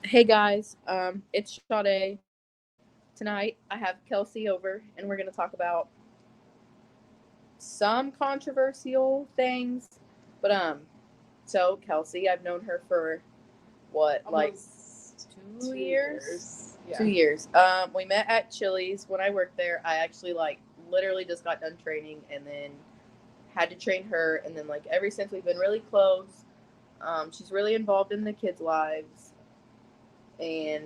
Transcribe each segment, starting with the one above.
Hey guys, it's Sade. Tonight I have Kelsey over, and we're going to talk about some controversial things. But so Kelsey, I've known her for what, like Almost 2 years? Yeah. 2 years. We met at Chili's when I worked there. I actually literally just got done training, and then had to train her, and then ever since we've been really close. She's really involved in the kids' lives, and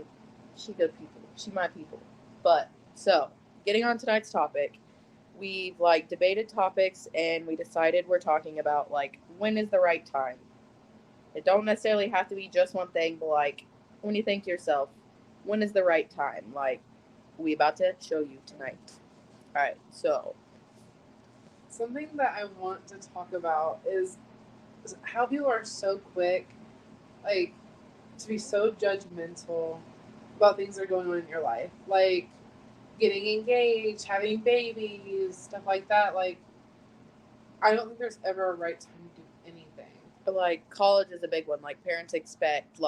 she good people. She my people. But so, getting on tonight's topic, we've debated topics and we decided we're talking about when is the right time. It don't necessarily have to be just one thing, but when you think to yourself, when is the right time? We about to show you tonight. All right, so Something that I want to talk about is how people are so quick, like, to be so judgmental about things that are going on in your life. Like, getting engaged, having babies, stuff like that. Like, I don't think there's ever a right time to do anything. college is a big one. Parents expect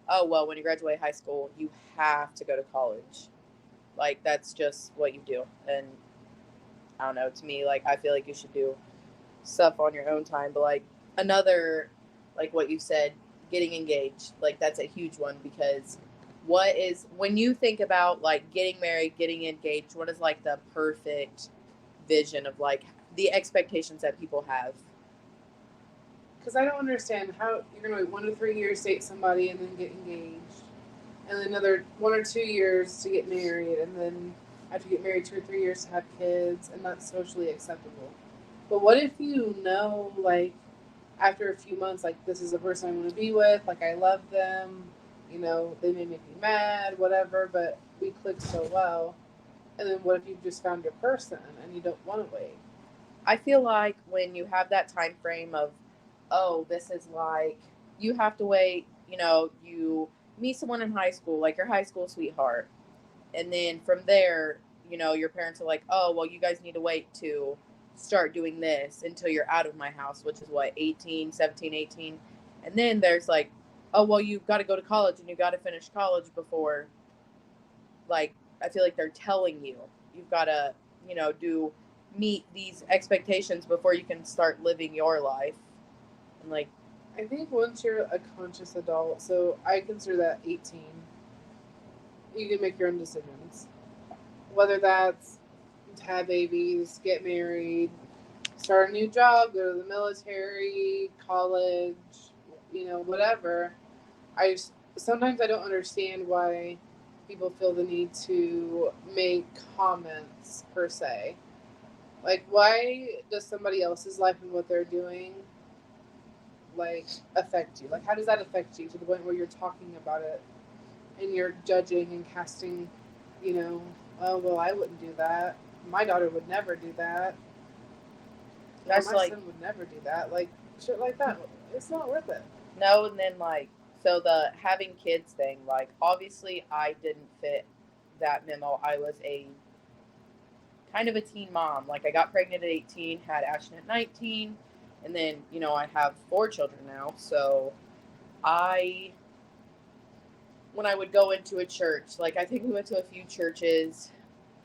oh well, when you graduate high school, you have to go to college. That's just what you do. And I don't know. To me, I feel like you should do stuff on your own time. But another, what you said, getting engaged, that's a huge one because what is when you think about getting married, getting engaged, what is the perfect vision of the expectations that people have? Because I don't understand how you're going to wait 1 to 3 years to date somebody and then get engaged, and then another 1 or 2 years to get married, and then after you get married 2 or 3 years to have kids, and that's socially acceptable. But what if you know, like, after a few months, like, this is the person I want to be with, like, I love them, they may make me mad, whatever, but we click so well. And then what if you've just found your person and you don't want to wait? I feel like when you have that time frame of, oh, this is you have to wait, you meet someone in high school, like your high school sweetheart, and then from there, your parents are like, oh well, you guys need to wait to start doing this until you're out of my house, which is what, 18, 17, 18. And then there's oh well, you've got to go to college and you got to finish college before, I feel like they're telling you you've got to, do meet these expectations before you can start living your life. And I think once you're a conscious adult, so I consider that 18, you can make your own decisions. Whether that's to have babies, get married, start a new job, go to the military, college, whatever. Sometimes I don't understand why people feel the need to make comments per se. Like, why does somebody else's life and what they're doing like affect you? Like, how does that affect you to the point where you're talking about it and you're judging and casting, you know, oh well, I wouldn't do that. My daughter would never do that. Or that's my son would never do that. Like, shit like that. It's not worth it. no. And then so the having kids thing, obviously I didn't fit that memo. I was a kind of a teen mom. I got pregnant at 18, had Ashton at 19, and then I have 4 children now. So I when I would go into a church, I think we went to a few churches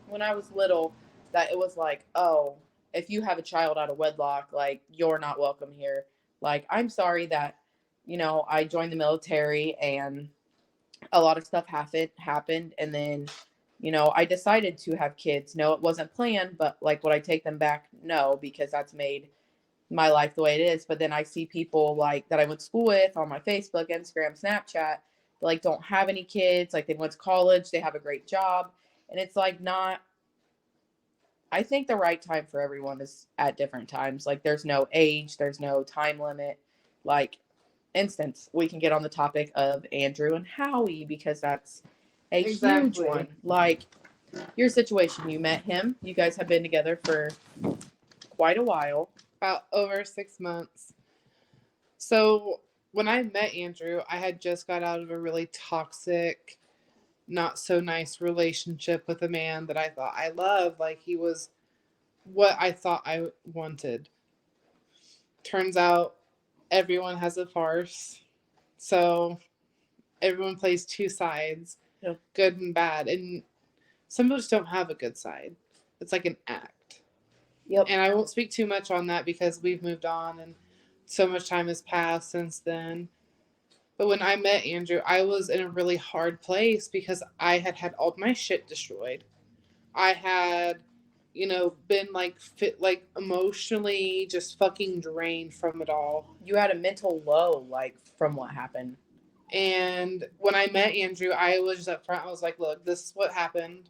when I was little, that it was oh, if you have a child out of wedlock, you're not welcome here. I'm sorry that, I joined the military and a lot of stuff happened, and then, I decided to have kids. No, it wasn't planned, but would I take them back? No, because that's made my life the way it is. But then I see people that I went to school with on my Facebook, Instagram, Snapchat, don't have any kids, they went to college, they have a great job, and it's not. I think the right time for everyone is at different times. There's no age, there's no time limit. Like instance, we can get on the topic of Andrew and Howie because that's a huge Exactly. one. Your situation, you met him, you guys have been together for quite a while. About over 6 months. So when I met Andrew, I had just got out of a really toxic, not so nice relationship with a man that I thought I loved. Like, he was what I thought I wanted. Turns out everyone has a farce. So everyone plays two sides, Yep. good and bad, and some people just don't have a good side. It's like an act. Yep. And I won't speak too much on that because we've moved on and so much time has passed since then. But when I met Andrew, I was in a really hard place because I had all my shit destroyed. I had, been like emotionally just fucking drained from it all. You had a mental low, like, from what happened. And when I met Andrew, I was just up front. I was like, look, this is what happened.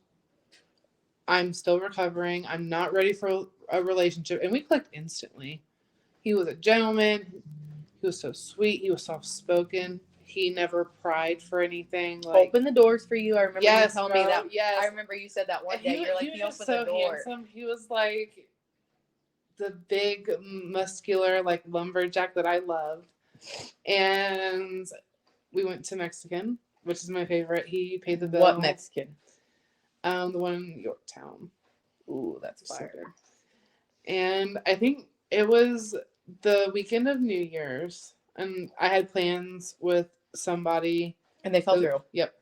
I'm still recovering. I'm not ready for a relationship. And we clicked instantly. He was a gentleman. He was so sweet. He was soft spoken. He never pried for anything. Like, Open the doors for you. I remember you telling me that. Yes. I remember you said that one day. You're like, he opened so the door. handsome. He was like the big, muscular, like lumberjack that I loved. And we went to Mexican, which is my favorite. He paid the bill. What Mexican? The one in Yorktown. Ooh, that's fire. And I think it was the weekend of New Year's, and I had plans with somebody. And they fell through. Yep.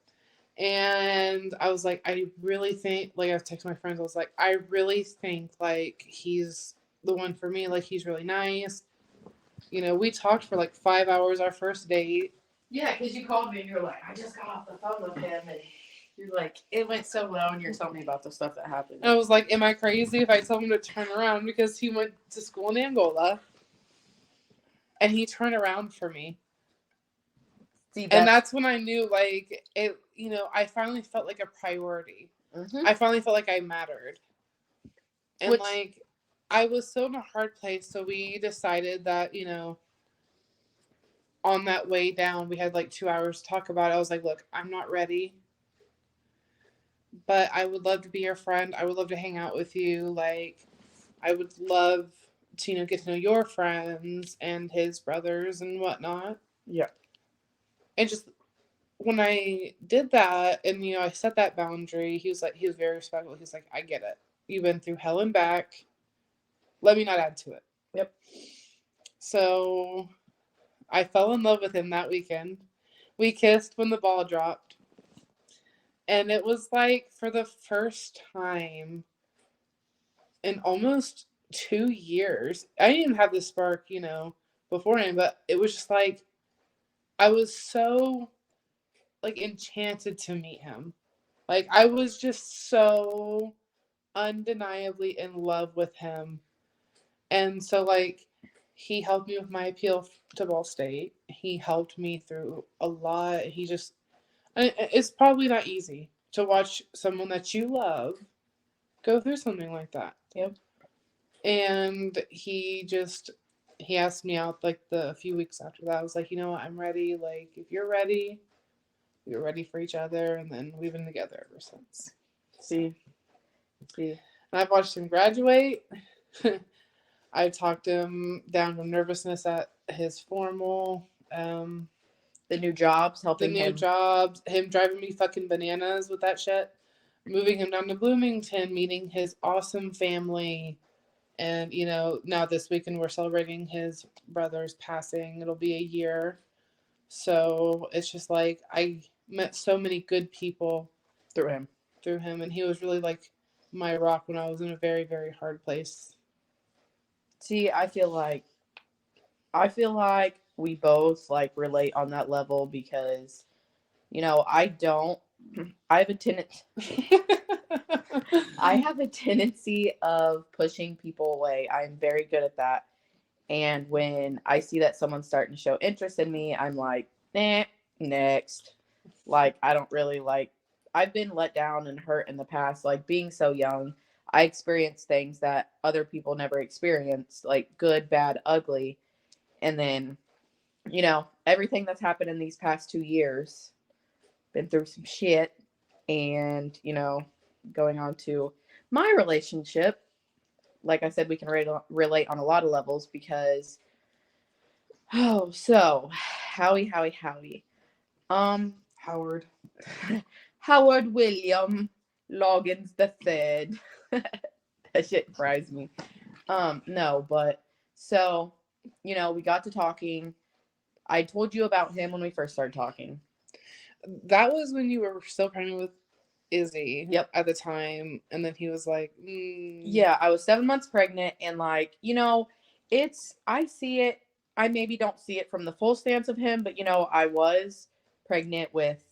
And I was like, I really think, like, I was texting my friends, I was like, I really think, like, he's the one for me. Like, he's really nice. We talked for like 5 hours our first date. Yeah, because you called me and you're like, I just got off the phone with him, and you're like, it went so well, and you're telling me about the stuff that happened. And I was like, am I crazy if I tell him to turn around? Because he went to school in Angola. And he turned around for me. See, and that's when I knew, like, it. I finally felt like a priority. Mm-hmm. I finally felt like I mattered. And, like, I was so in a hard place, so we decided that, on that way down, we had, like, 2 hours to talk about it. I was like, look, I'm not ready. But I would love to be your friend. I would love to hang out with you. Like, I would love to, get to know your friends and his brothers and whatnot. Yeah. And just when I did that and, I set that boundary, he was very respectful. He was like, I get it. You've been through hell and back. Let me not add to it. Yep. So I fell in love with him that weekend. We kissed when the ball dropped. And it was like for the first time in almost 2 years. I didn't even have this spark, beforehand, but it was just like I was so like enchanted to meet him. Like I was just so undeniably in love with him. And so like he helped me with my appeal to Ball State. He helped me through a lot. It's probably not easy to watch someone that you love go through something like that. Yep. And he asked me out like a few weeks after that. I was like, you know what, I'm ready. Like, if you're ready, we're ready for each other. And then we've been together ever since. See. And I've watched him graduate. I've talked him down to nervousness at his formal. The new jobs, helping him. Him driving me fucking bananas with that shit. Moving him down to Bloomington, meeting his awesome family. And, now this weekend we're celebrating his brother's passing. It'll be a year. So it's just like I met so many good people through him. And he was really like my rock when I was in a very, very hard place. See, I feel like we both like relate on that level because, I have a tendency of pushing people away. I'm very good at that. And when I see that someone's starting to show interest in me, I'm like, next. Like, I don't really I've been let down and hurt in the past. Like, being so young, I experienced things that other people never experienced, like good, bad, ugly. And then, everything that's happened in these past 2 years, been through some shit. And, going on to my relationship, like I said, we can relate on a lot of levels because, so, Howie. Howard William Loggins III. That shit fries me. No, but, so, we got to talking. I told you about him when we first started talking. That was when you were still pregnant with Izzy. Yep. At the time, and then he was like, Yeah, I was 7 months pregnant, and like, I see it. I maybe don't see it from the full stance of him, but I was pregnant with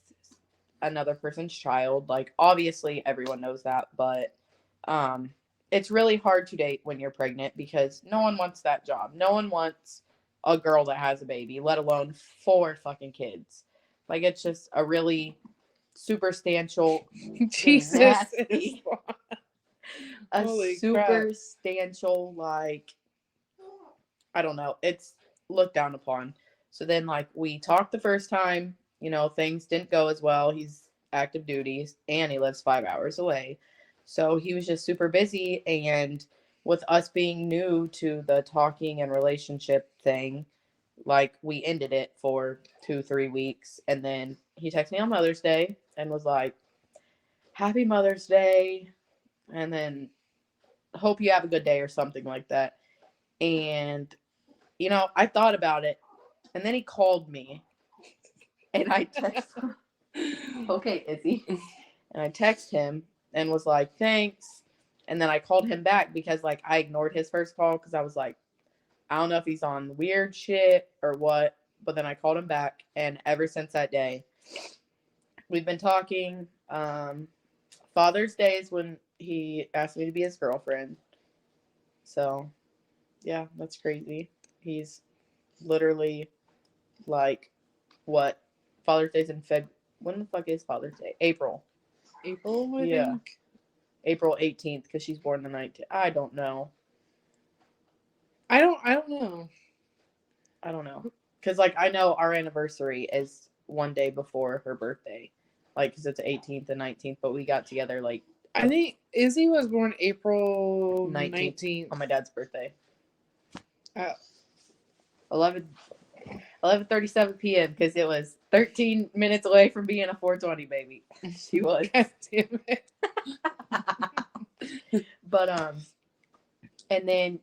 another person's child. Like, obviously, everyone knows that, but um, it's really hard to date when you're pregnant because no one wants that job. No one wants a girl that has a baby, let alone 4 fucking kids. Like, it's just a really substantial, Jesus is nasty, a holy crap. substantial, like, I don't know, it's looked down upon. So then, like, we talked the first time, things didn't go as well. He's active duties and he lives 5 hours away. So he was just super busy. And with us being new to the talking and relationship thing, like, we ended it for 2, 3 weeks. And then he texted me on Mother's Day and was like, Happy Mother's Day. And then, hope you have a good day or something like that. And, I thought about it. And then he called me. And I texted him, okay, Izzy. And I texted him and was like, thanks. And then I called him back because, like, I ignored his first call because I was like, I don't know if he's on weird shit or what. But then I called him back. And ever since that day, we've been talking. Father's Day is when he asked me to be his girlfriend. So, yeah, that's crazy. He's literally like, what? Father's Day's in Feb. When the fuck is Father's Day? April. April, I Yeah. think. April 18th because she's born the 19th. I don't know. I don't know. I don't know. Because, like, I know our anniversary is one day before her birthday. Like, because it's 18th and 19th, but we got together, like, I think Izzy was born April 19th 19th. on my dad's birthday. Oh. 11:37 p.m. because it was 13 minutes away from being a 420 baby. She was. God damn it. But and then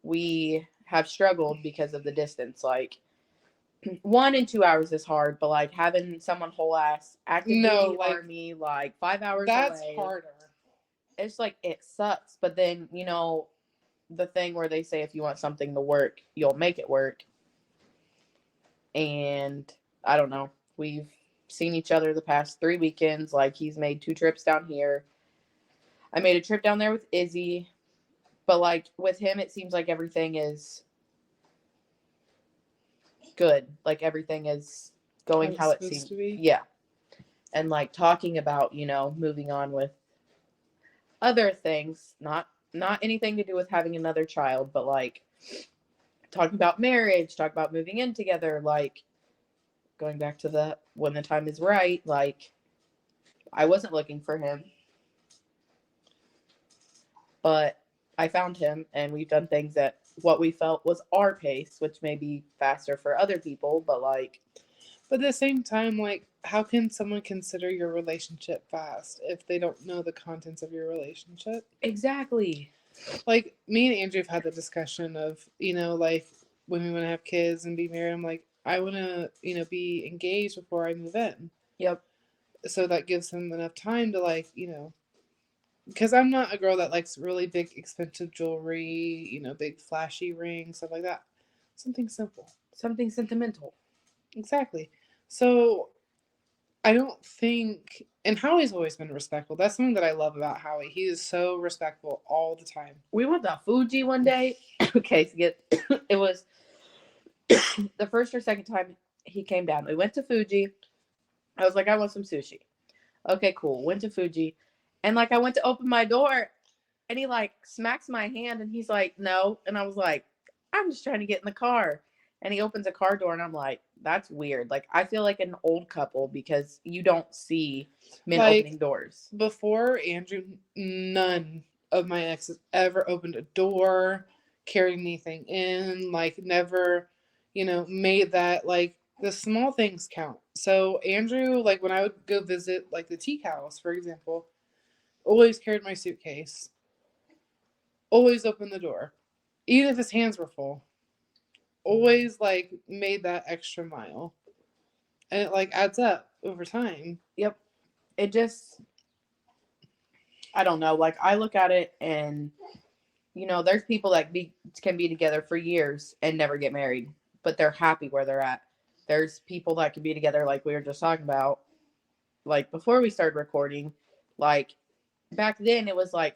we have struggled because of the distance. Like, 1 and 2 hours is hard, but like having someone whole ass active duty army, like 5 hours that's away, harder. It's like, it sucks. But then the thing where they say if you want something to work, you'll make it work. And I don't know. We've seen each other the past 3 weekends. Like, he's made 2 trips down here. I made a trip down there with Izzy. But like with him, it seems like everything is good. Like, everything is going how it seems to be. Yeah. And like talking about, moving on with other things, not anything to do with having another child, but like talking about marriage, talk about moving in together, like going back to the when the time is right. Like, I wasn't looking for him, but I found him, and we've done things at what we felt was our pace, which may be faster for other people, but at the same time, like, how can someone consider your relationship fast if they don't know the contents of your relationship? Exactly. Like, me and Andrew have had the discussion of, like, when we want to have kids and be married, I'm like, I want to, be engaged before I move in. Yep. So that gives them enough time to, like, because I'm not a girl that likes really big, expensive jewelry, big, flashy rings, stuff like that. Something simple. Something sentimental. Exactly. So I don't think, and Howie's always been respectful. That's something that I love about Howie. He is so respectful all the time. We went to Fuji one day. Okay, so it was the first or second time he came down. We went to Fuji. I was like, I want some sushi. Okay, cool. Went to Fuji. And like, I went to open my door and he like smacks my hand and he's like, no. And I was like, I'm just trying to get in the car. And he opens a car door and I'm like, that's weird. Like, I feel like an old couple because you don't see men opening doors. Before Andrew, none of my exes ever opened a door, carried anything in, like, never, made that, like, the small things count. So Andrew, like, when I would go visit, like, the teak house, for example, always carried my suitcase, always opened the door, even if his hands were full, always, like, made that extra mile. And it like adds up over time. Yep. It just, I don't know. Like, I look at it and, you know, there's people that can be together for years and never get married, but they're happy where they're at. There's people that can be together, like we were just talking about, like before we started recording. Like, back then, it was like